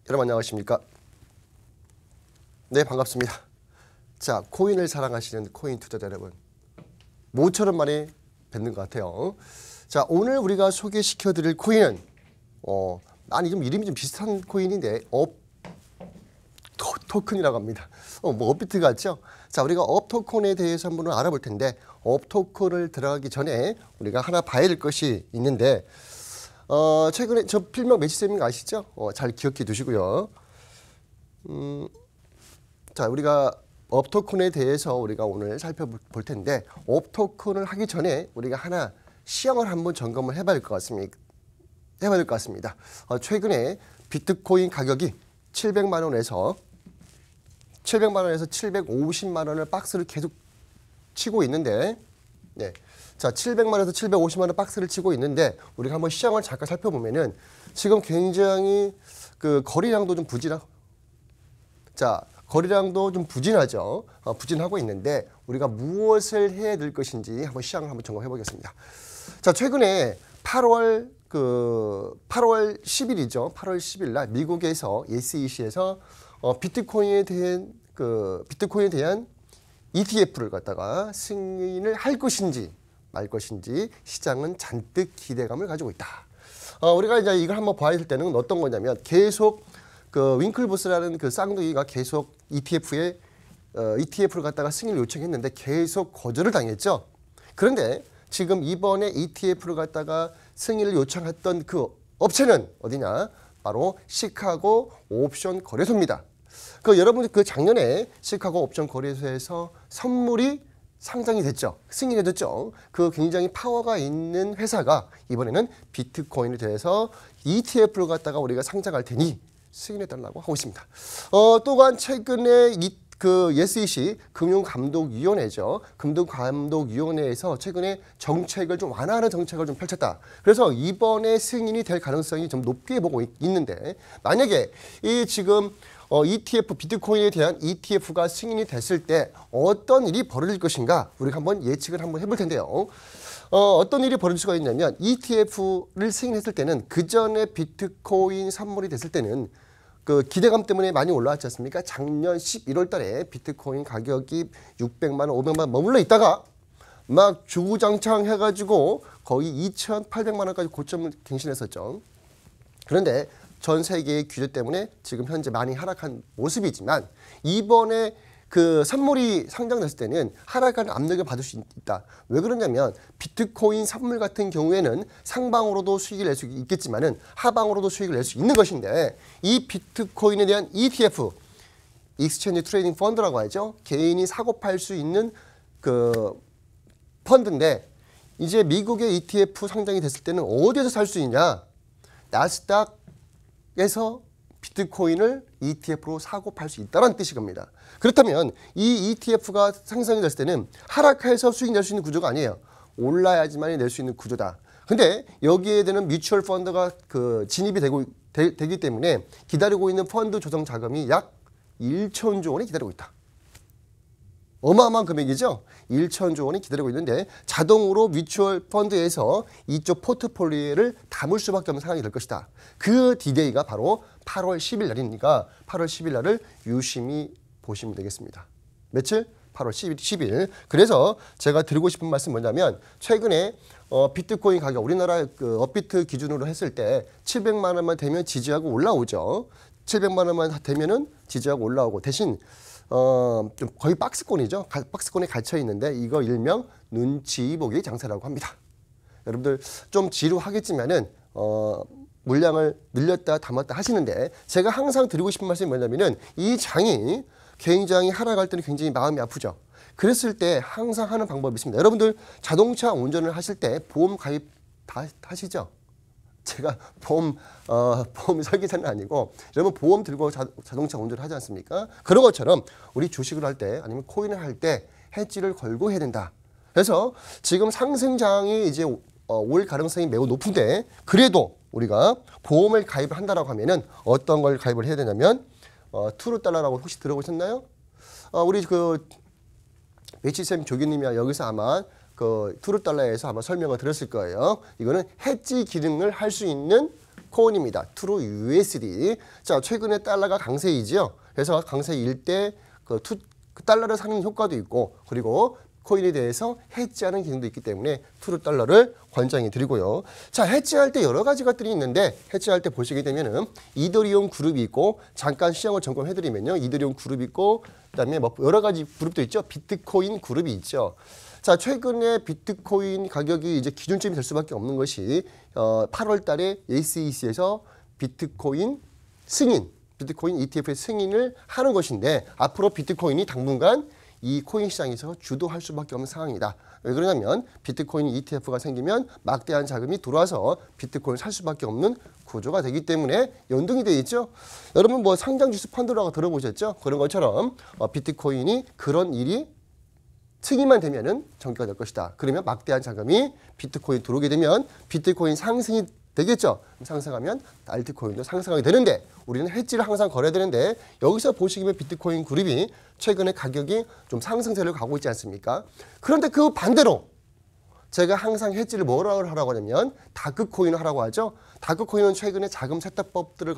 여러분 안녕하십니까? 네, 반갑습니다. 자, 코인을 사랑하시는 코인 투자자 여러분, 모처럼 많이 뵙는 것 같아요. 자, 오늘 우리가 소개시켜드릴 코인은 아니 좀 이름이 좀 비슷한 코인인데 토큰이라고 합니다. 뭐 업비트 같죠? 자, 우리가 업토큰에 대해서 한번 알아볼 텐데, 업토큰을 들어가기 전에 우리가 하나 봐야 될 것이 있는데, 최근에 저 필명 매치쌤인 거 아시죠? 잘 기억해 두시고요. 자, 우리가 업토큰에 대해서 우리가 오늘 살펴볼 텐데, 업토큰을 하기 전에 우리가 하나 시황을 한번 점검을 해봐야 될 것 같습니다. 최근에 비트코인 가격이 700만 원에서 750만 원을 박스를 계속 치고 있는데, 네. 자, 700만 원에서 750만 원 박스를 치고 있는데, 우리가 한번 시장을 잠깐 살펴보면은 지금 굉장히 그 거래량도 좀 부진하죠. 부진하고 있는데, 우리가 무엇을 해야 될 것인지 한번 시장을 한번 점검해 보겠습니다. 자, 최근에 8월 10일이죠. 8월 10일 날 미국에서 SEC에서 비트코인에 대한 ETF를 갖다가 승인을 할 것인지 말 것인지 시장은 잔뜩 기대감을 가지고 있다. 우리가 이제 이걸 한번 봐야 될 때는 어떤 거냐면, 계속 그 윙클보스라는 그 쌍둥이가 계속 ETF를 갖다가 승인을 요청했는데 계속 거절을 당했죠. 그런데 지금 이번에 ETF를 갖다가 승인을 요청했던 그 업체는 어디냐? 바로 시카고 옵션 거래소입니다. 여러분들 그 작년에 시카고 옵션 거래소에서 선물이 상장이 됐죠. 승인이 됐죠. 그 굉장히 파워가 있는 회사가 이번에는 비트코인에 대해서 ETF를 갖다가 우리가 상장할 테니 승인해달라고 하고 있습니다. 또한 최근에 그 SEC 금융감독위원회죠. 금융감독위원회에서 최근에 정책을 좀 완화하는 정책을 좀 펼쳤다. 그래서 이번에 승인이 될 가능성이 좀 높게 보고 있는데, 만약에 이 지금 ETF, 비트코인에 대한 ETF가 승인이 됐을 때 어떤 일이 벌어질 것인가, 우리가 한번 예측을 한번 해볼 텐데요. 어떤 일이 벌어질 수가 있냐면, ETF를 승인했을 때는 그 전에 비트코인 선물이 됐을 때는 그 기대감 때문에 많이 올라왔지 않습니까? 작년 11월 달에 비트코인 가격이 600만 원, 500만 원 머물러 있다가 막 주구장창 해가지고 거의 2,800만 원까지 고점을 갱신했었죠. 그런데 전 세계의 규제 때문에 지금 현재 많이 하락한 모습이지만, 이번에 그 선물이 상장됐을 때는 하락하는 압력을 받을 수 있다. 왜 그러냐면, 비트코인 선물 같은 경우에는 상방으로도 수익을 낼 수 있겠지만은 하방으로도 수익을 낼 수 있는 것인데, 이 비트코인에 대한 ETF, 익스체인지 트레이딩 펀드라고 하죠. 개인이 사고 팔 수 있는 그 펀드인데, 이제 미국의 ETF 상장이 됐을 때는 어디에서 살 수 있냐? 나스닥에서 비트코인을 ETF로 사고 팔 수 있다는 뜻이 겁니다. 그렇다면 이 ETF가 상장이 됐을 때는 하락해서 수익 낼 수 있는 구조가 아니에요. 올라야지만 낼 수 있는 구조다. 근데 여기에 대한 뮤추얼 펀드가 그 진입이 되기 때문에 기다리고 있는 펀드 조성 자금이 약 1천조 원이 기다리고 있다. 어마어마한 금액이죠. 1천조 원이 기다리고 있는데, 자동으로 뮤추얼 펀드에서 이쪽 포트폴리오를 담을 수밖에 없는 상황이 될 것이다. 그 디데이가 바로 8월 10일 날이니까 8월 10일 날을 유심히 보시면 되겠습니다. 며칠? 8월 10일. 그래서 제가 드리고 싶은 말씀은 뭐냐면, 최근에 비트코인 가격, 우리나라 그 업비트 기준으로 했을 때 700만 원만 되면 지지하고 올라오죠. 700만 원만 되면은 지지하고 올라오고, 대신 좀 거의 박스권이죠. 박스권에 갇혀 있는데, 이거 일명 눈치 보기 장세라고 합니다. 여러분들 좀 지루하겠지만은 물량을 늘렸다 담았다 하시는데, 제가 항상 드리고 싶은 말씀이 뭐냐면은, 이 장이 굉장히 하락할 때는 굉장히 마음이 아프죠. 그랬을 때 항상 하는 방법이 있습니다. 여러분들 자동차 운전을 하실 때 보험 가입 다 하시죠? 제가 보험 설계사는 아니고, 여러분 보험 들고 자동차 운전을 하지 않습니까? 그런 것처럼 우리 주식을 할 때 아니면 코인을 할 때 해지를 걸고 해야 된다. 그래서 지금 상승장이 이제 올 가능성이 매우 높은데, 그래도 우리가 보험을 가입을 한다라고 하면은 어떤 걸 가입을 해야 되냐면, 투루달러라고 혹시 들어보셨나요? 우리 그 매치쌤 조교님이 여기서 아마 그 투루달러에서 아마 설명을 드렸을 거예요. 이거는 해지 기능을 할 수 있는 코인입니다. 트루 USD. 자, 최근에 달러가 강세이지요. 그래서 강세일 때 그 달러를 사는 효과도 있고 그리고 코인에 대해서 해지하는 기능도 있기 때문에 트루 달러를 권장해 드리고요. 자, 해지할 때 여러 가지 것들이 있는데 해지할 때 보시게 되면은 이더리움 그룹이 있고 잠깐 시장을 점검해 드리면요. 이더리움 그룹이 있고 그다음에 뭐 여러 가지 그룹도 있죠. 비트코인 그룹이 있죠. 자, 최근에 비트코인 가격이 이제 기준점이 될 수밖에 없는 것이 8월 달에 SEC에서 비트코인 승인, 비트코인 ETF의 승인을 하는 것인데 앞으로 비트코인이 당분간 이 코인 시장에서 주도할 수밖에 없는 상황이다. 왜 그러냐면 비트코인 ETF가 생기면 막대한 자금이 들어와서 비트코인을 살 수밖에 없는 구조가 되기 때문에 연동이 되어 있죠. 여러분 뭐 상장지수 펀드라고 들어보셨죠? 그런 것처럼 비트코인이 그런 일이 승인만 되면은 전개가 될 것이다. 그러면 막대한 자금이 비트코인 들어오게 되면 비트코인 상승이 되겠죠. 상승하면 알트코인도 상승하게 되는데 우리는 해지를 항상 걸어야 되는데 여기서 보시면 비트코인 그룹이 최근에 가격이 좀 상승세를 가고 있지 않습니까? 그런데 그 반대로 제가 항상 해지를 뭐라고 하라고 하냐면 다크코인을 하라고 하죠. 다크코인은 최근에 자금 세탁법들을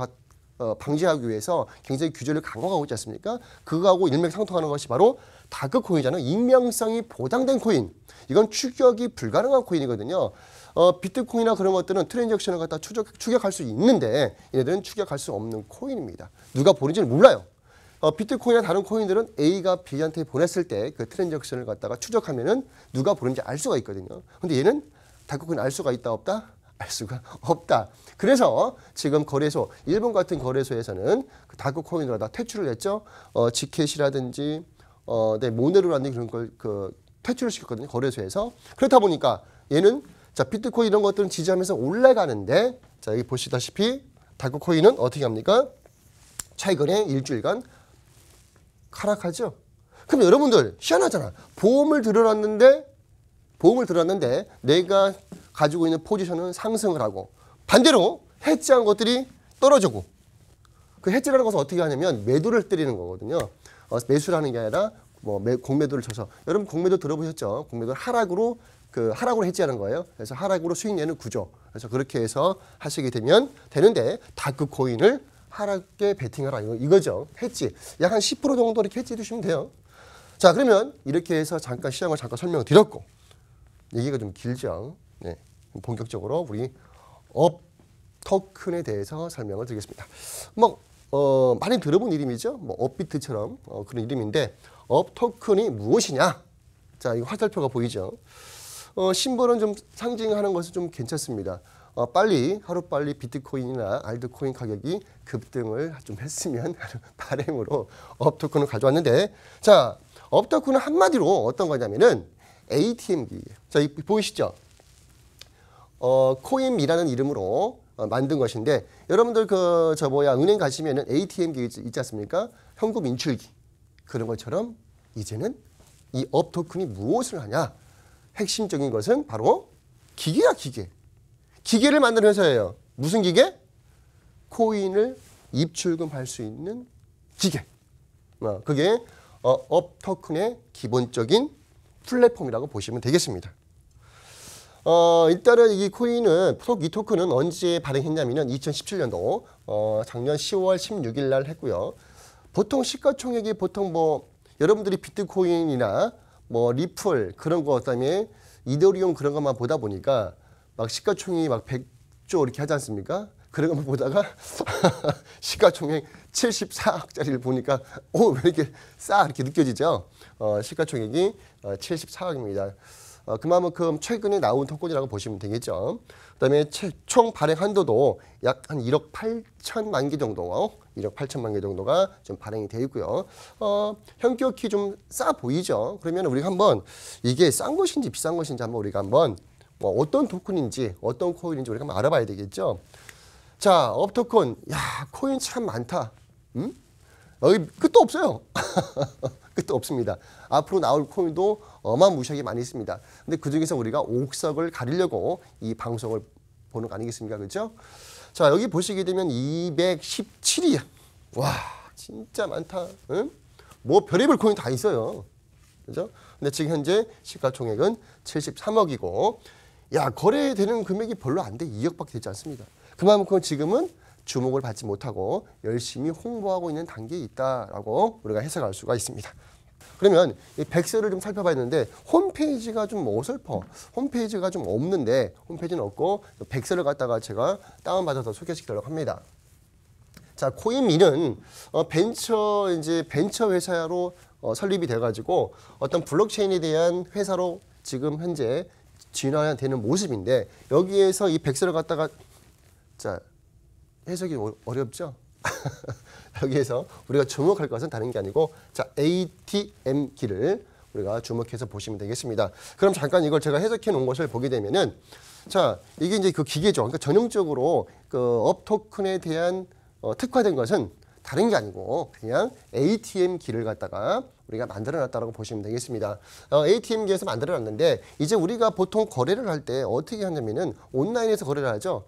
방지하기 위해서 굉장히 규제를 강화하고 있지 않습니까? 그거하고 일맥상통하는 것이 바로 다크코인이잖아요. 익명성이 보장된 코인. 이건 추격이 불가능한 코인이거든요. 비트코인이나 그런 것들은 트랜잭션을 갖다 추격할 수 있는데 얘네들은 추격할 수 없는 코인입니다. 누가 보는지는 몰라요. 비트코인이나 다른 코인들은 A가 B한테 보냈을 때 그 트랜잭션을 갖다가 추적하면은 누가 보는지 알 수가 있거든요. 근데 얘는 다크코인 알 수가 있다 없다? 알 수가 없다. 그래서 지금 거래소, 일본 같은 거래소에서는 그 다크코인으로 다 퇴출을 했죠. 지켓이라든지 모네로라든지 그런 걸 퇴출을 시켰거든요. 거래소에서. 그렇다 보니까 얘는 자 비트코인 이런 것들은 지지하면서 올라가는데 자 여기 보시다시피 다크코인은 어떻게 합니까? 최근에 일주일간 하락하죠. 그럼 여러분들 희한하잖아. 보험을 들어놨는데 내가 가지고 있는 포지션은 상승을 하고 반대로 해지한 것들이 떨어지고 그 해지라는 것은 어떻게 하냐면 매도를 때리는 거거든요. 매수라는 게 아니라 뭐 공매도를 쳐서 여러분 공매도 들어보셨죠? 공매도 하락으로 해지하는 거예요. 그래서 하락으로 수익 내는 구조. 그래서 그렇게 해서 하시게 되면 되는데 다크코인을 하락에 베팅하라 이거죠. 해지 약 한 10% 정도 이렇게 해지해 주시면 돼요. 자 그러면 이렇게 해서 잠깐 시장을 잠깐 설명을 드렸고 얘기가 좀 길죠. 네, 본격적으로 우리 업 토큰에 대해서 설명을 드리겠습니다. 많이 들어본 이름이죠. 업비트처럼 그런 이름인데 업 토큰이 무엇이냐? 자, 이거 화살표가 보이죠. 심벌은 좀 상징하는 것은 좀 괜찮습니다. 하루빨리 비트코인이나 알트코인 가격이 급등을 좀 했으면 하는 바람으로 업 토큰을 가져왔는데 자, 업 토큰은 한마디로 어떤 거냐면은 ATM기예요. 자, 보이시죠? 코인미라는 이름으로 만든 것인데 여러분들 은행 가시면은 ATM기 있지 않습니까? 현금 인출기. 그런 것처럼 이제는 이 업 토큰이 무엇을 하냐? 핵심적인 것은 바로 기계야, 기계. 기계를 만드는 회사예요. 무슨 기계? 코인을 입출금할 수 있는 기계. 그게 업 토큰의 기본적인 플랫폼이라고 보시면 되겠습니다. 일단은 이 토큰은 언제 발행했냐면은 2017년도 작년 10월 16일 날 했고요. 보통 시가총액이 여러분들이 비트코인이나 리플 그런 거 그다음에 이더리움 그런 것만 보다 보니까 막 시가총액이 막 100조 이렇게 하지 않습니까? 그런 것만 보다가 시가총액 74억짜리를 보니까 왜 이렇게 싸 이렇게 느껴지죠? 시가총액이 74억입니다. 그만큼 최근에 나온 토큰이라고 보시면 되겠죠. 그다음에 총 발행 한도도 약 한 1억 8천만 개 정도, 1억 8천만 개 정도가 좀 발행이 되어 있고요. 현격히 좀 싸 보이죠. 그러면 우리가 한번 이게 싼 것인지 비싼 것인지 우리가 한번 어떤 토큰인지 어떤 코인인지 우리가 한번 알아봐야 되겠죠. 자, 업 토큰, 코인 참 많다. 여기 끝도 없어요. 끝도 없습니다. 앞으로 나올 코인도 어마무시하게 많이 있습니다. 근데 그중에서 우리가 옥석을 가리려고 이 방송을 보는 거 아니겠습니까? 그렇죠? 자, 여기 보시게 되면 217이야. 와, 진짜 많다. 응? 별의별 코인 다 있어요. 그죠? 근데 지금 현재 시가총액은 73억이고 거래되는 금액이 별로 안 돼. 2억밖에 되지 않습니다. 그만큼 지금은 주목을 받지 못하고 열심히 홍보하고 있는 단계에 있다라고 우리가 해석할 수가 있습니다. 그러면 이 백서를 좀 살펴봐야 되는데 홈페이지가 좀 어설퍼. 홈페이지가 좀 없는데 홈페이지는 없고 백서를 갖다가 제가 다운받아서 소개시키려고 합니다. 자, 코인미는 벤처 회사로 설립이 돼가지고 어떤 블록체인에 대한 회사로 지금 현재 진화되는 모습인데 여기에서 이 백서를 갖다가 자 해석이 어렵죠? 여기에서 우리가 주목할 것은 다른 게 아니고 자 ATM기를 우리가 주목해서 보시면 되겠습니다. 그럼 잠깐 이걸 제가 해석해 놓은 것을 보게 되면은 자 이게 이제 그 기계죠. 그러니까 전형적으로 그 업토큰에 대한 특화된 것은 다른 게 아니고 그냥 ATM기를 갖다가 우리가 만들어놨다고 보시면 되겠습니다. ATM기에서 만들어놨는데 이제 우리가 보통 거래를 할 때 어떻게 하냐면은 온라인에서 거래를 하죠.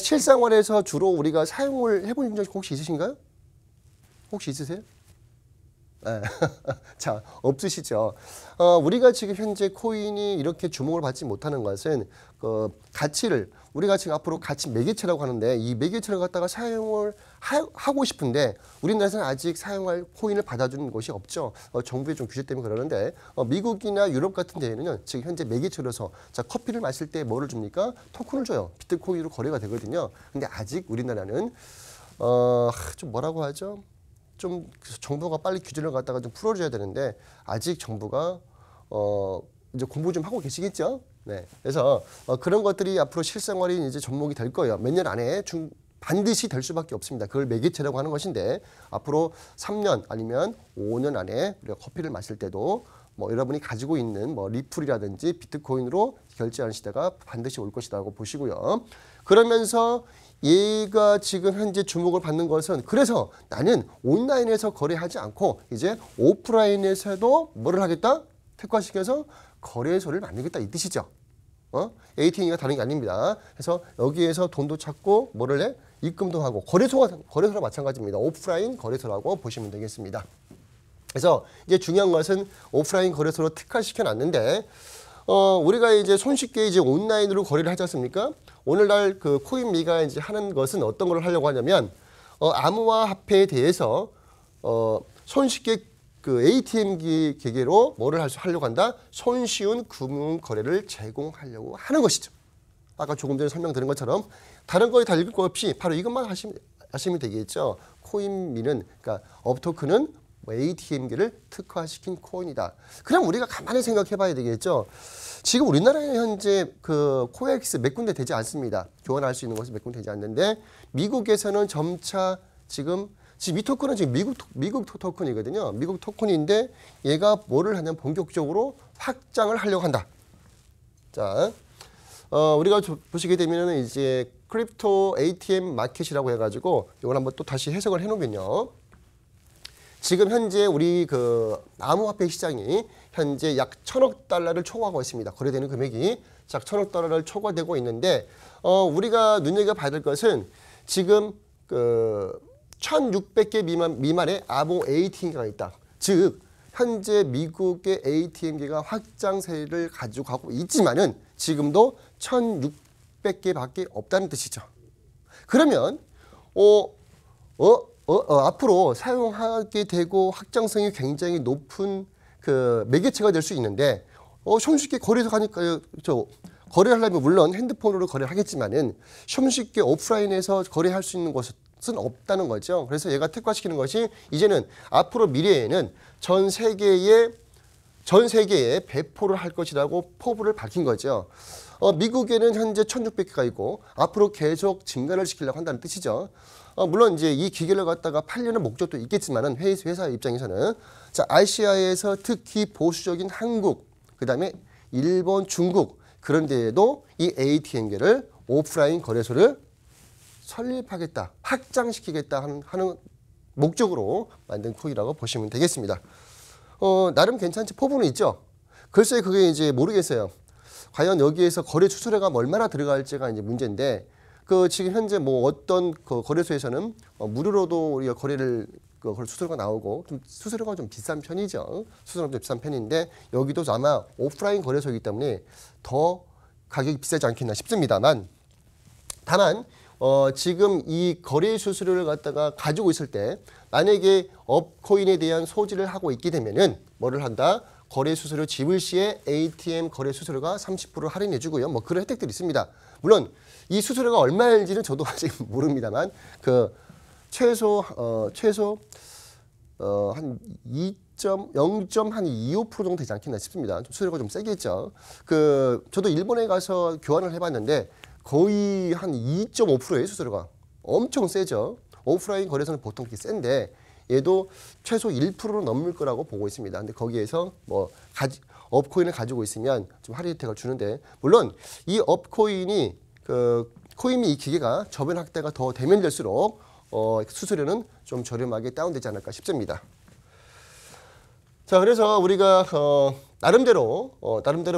실생활에서 주로 우리가 사용을 해본 적 혹시 있으신가요? 혹시 있으세요? 네. 자, 없으시죠. 우리가 지금 현재 코인이 이렇게 주목을 받지 못하는 것은 그 가치를 우리가 지금 앞으로 가치 매개체라고 하는데 이 매개체를 갖다가 사용을 하고 싶은데 우리나라에서는 아직 사용할 코인을 받아주는 곳이 없죠. 정부의 좀 규제 때문에 그러는데 미국이나 유럽 같은 데에는 지금 현재 매개체로서 자 커피를 마실 때 뭐를 줍니까? 토큰을 줘요. 비트코인으로 거래가 되거든요. 근데 아직 우리나라는 좀 뭐라고 하죠? 좀 정부가 빨리 규제를 갖다가 좀 풀어줘야 되는데 아직 정부가 이제 공부 좀 하고 계시겠죠. 네, 그래서 그런 것들이 앞으로 실생활이 이제 접목이 될 거예요. 몇 년 안에 반드시 될 수밖에 없습니다. 그걸 매개체라고 하는 것인데 앞으로 3년 아니면 5년 안에 우리가 커피를 마실 때도 뭐 여러분이 가지고 있는 뭐 리플이라든지 비트코인으로 결제하는 시대가 반드시 올 것이라고 보시고요. 그러면서 얘가 지금 현재 주목을 받는 것은 그래서 나는 온라인에서 거래하지 않고 이제 오프라인에서도 뭐를 하겠다? 특화시켜서 거래소를 만들겠다 이 뜻이죠. ATM기가 다른 게 아닙니다. 그래서 여기에서 돈도 찾고 뭐를 해? 입금도 하고 거래소랑 마찬가지입니다. 오프라인 거래소라고 보시면 되겠습니다. 그래서 이제 중요한 것은 오프라인 거래소로 특화시켜 놨는데 우리가 이제 손쉽게 이제 온라인으로 거래를 하지 않습니까? 오늘날 그 코인미가 이제 하는 것은 어떤 걸 하려고 하냐면 암호화폐에 대해서 손쉽게 그 ATM기 기계로 뭐를 하려고 한다? 손쉬운 금융 거래를 제공하려고 하는 것이죠. 아까 조금 전에 설명드린 것처럼 다른 거에 다 읽을 거 없이 바로 이것만 하시면 되겠죠. 코인미는 그러니까 업토큰은 ATM기를 특화시킨 코인이다. 그럼 우리가 가만히 생각해 봐야 되겠죠. 지금 우리나라에 현재 그 코엑스 몇 군데 되지 않습니다. 교환할 수 있는 것이 몇 군데 되지 않는데 미국에서는 점차 지금 이 토큰은 지금 미국 토큰이거든요. 미국 토큰인데 얘가 뭐를 하냐면 본격적으로 확장을 하려고 한다. 자, 우리가 보시게 되면은 이제 크립토 ATM 마켓이라고 해가지고 이걸 한번 또 다시 해석을 해놓으면요. 지금 현재 우리 그 암호화폐 시장이 현재 약 1,000억 달러를 초과하고 있습니다. 거래되는 금액이 약 1,000억 달러를 초과되고 있는데 우리가 눈여겨봐야 될 것은 지금 그 1,600개 미만의 암호 ATM기가 있다. 즉 현재 미국의 ATM기가 확장세를 가지고 가고 있지만은 지금도 1,600개밖에 없다는 뜻이죠. 그러면 앞으로 사용하게 되고 확장성이 굉장히 높은 그 매개체가 될 수 있는데 손쉽게 거래소 가니까 거래를 하려면 물론 핸드폰으로 거래를 하겠지만은 쉽게 오프라인에서 거래할 수 있는 곳은 없다는 거죠. 그래서 얘가 특화시키는 것이 이제는 앞으로 미래에는 전 세계에 배포를 할 것이라고 포부를 밝힌 거죠. 미국에는 현재 1,600개가 있고 앞으로 계속 증가를 시키려고 한다는 뜻이죠. 물론 이제 이 기계를 갖다가 팔려는 목적도 있겠지만은 회사 입장에서는 자 아시아에서 특히 보수적인 한국, 그다음에 일본, 중국 그런 데에도 이 ATM기를 오프라인 거래소를 설립하겠다, 확장시키겠다 하는 목적으로 만든 코인이라고 보시면 되겠습니다. 나름 괜찮지 포부는 있죠. 글쎄 그게 이제 모르겠어요. 과연 여기에서 거래 수수료가 얼마나 들어갈지가 이제 문제인데 그 지금 현재 뭐 어떤 그 거래소에서는 무료로도 우리가 거래를 수수료가 나오고 좀 수수료가 좀 비싼 편이죠. 수수료가 좀 비싼 편인데 여기도 아마 오프라인 거래소이기 때문에 더 가격이 비싸지 않겠나 싶습니다만 다만 지금 이 거래 수수료를 갖다가 가지고 있을 때 만약에 업코인에 대한 소지를 하고 있게 되면은 뭐를 한다? 거래 수수료 지불 시에 ATM 거래 수수료가 30% 할인해 주고요. 뭐 그런 혜택들이 있습니다. 물론 이 수수료가 얼마인지는 저도 아직 모릅니다만 그 최소 한 0.25% 정도 되지 않겠나 싶습니다. 좀 수수료가 좀 세겠죠. 그 저도 일본에 가서 교환을 해봤는데 거의 한 2.5%예요 수수료가. 엄청 세죠. 오프라인 거래소는 보통 그렇게 센데 얘도 최소 1%는 넘을 거라고 보고 있습니다. 근데 거기에서 뭐 업코인을 가지고 있으면 좀 할인 혜택을 주는데 물론 이 업코인이 그 코인미 이 기계가 저변 확대가 더 되면 될수록 수수료는 좀 저렴하게 다운되지 않을까 싶습니다. 자, 그래서 우리가 나름대로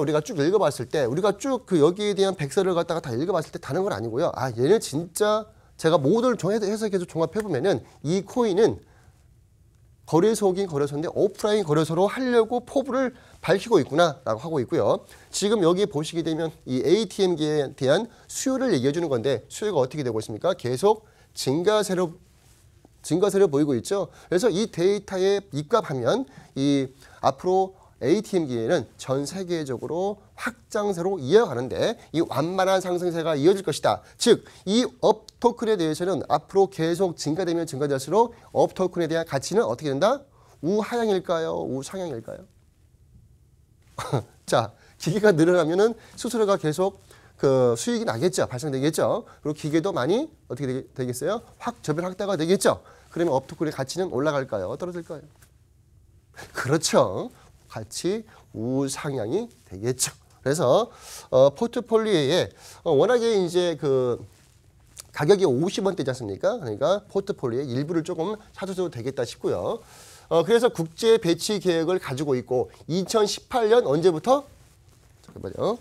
우리가 쭉 읽어봤을 때 우리가 쭉 그 여기에 대한 백서를 갖다가 다 읽어봤을 때 다른 건 아니고요. 아, 얘는 진짜 제가 모두를 해석해서 종합해 보면은 이 코인은 거래소긴 거래소인데 오프라인 거래소로 하려고 포부를 밝히고 있구나라고 하고 있고요. 지금 여기 보시게 되면 이 ATM기에 대한 수요를 얘기해 주는 건데 수요가 어떻게 되고 있습니까? 계속 증가세로 보이고 있죠. 그래서 이 데이터에 입각하면 이 앞으로 ATM기에는 전 세계적으로 확장세로 이어가는데 이 완만한 상승세가 이어질 것이다. 즉, 이 업토큰에 대해서는 앞으로 계속 증가되면 증가될수록 업토큰에 대한 가치는 어떻게 된다? 우하향일까요? 우상향일까요? 자, 기계가 늘어나면은 수수료가 계속 그 수익이 나겠죠. 발생되겠죠. 그리고 기계도 많이 어떻게 되겠어요? 저변 확대가 되겠죠. 그러면 업토큰의 가치는 올라갈까요? 떨어질까요? 그렇죠. 같이 우상향이 되겠죠. 그래서 포트폴리오에 워낙에 이제 그 가격이 50원대지 않습니까? 그러니까 포트폴리오의 일부를 조금 사줘도 되겠다 싶고요. 그래서 국제 배치 계획을 가지고 있고 2018년 언제부터? 잠깐만요.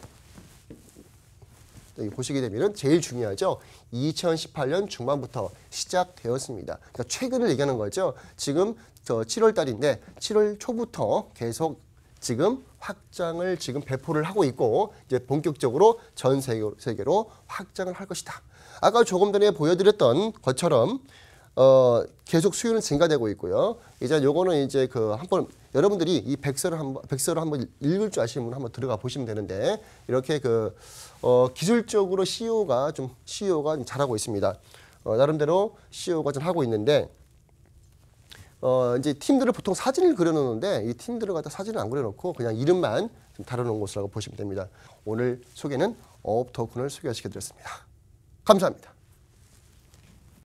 여기 보시게 되면 제일 중요하죠. 2018년 중반부터 시작되었습니다. 그러니까 최근을 얘기하는 거죠. 지금 7월 달인데 7월 초부터 계속 지금 확장을 지금 배포를 하고 있고 이제 본격적으로 전 세계로 확장을 할 것이다. 아까 조금 전에 보여드렸던 것처럼 계속 수요는 증가되고 있고요. 이제 요거는 이제 그 한번 여러분들이 이 백서를 한번 읽을 줄 아시는 분 한번 들어가 보시면 되는데 이렇게 그 기술적으로 CEO가 좀 잘하고 있습니다. 나름대로 CEO가 좀 하고 있는데 이제 팀들을 보통 사진을 그려놓는데 이 팀들을 갖다 사진을 안 그려놓고 그냥 이름만 좀 다뤄놓은 것이라고 보시면 됩니다. 오늘 소개는 업토큰을 소개시켜드렸습니다. 감사합니다.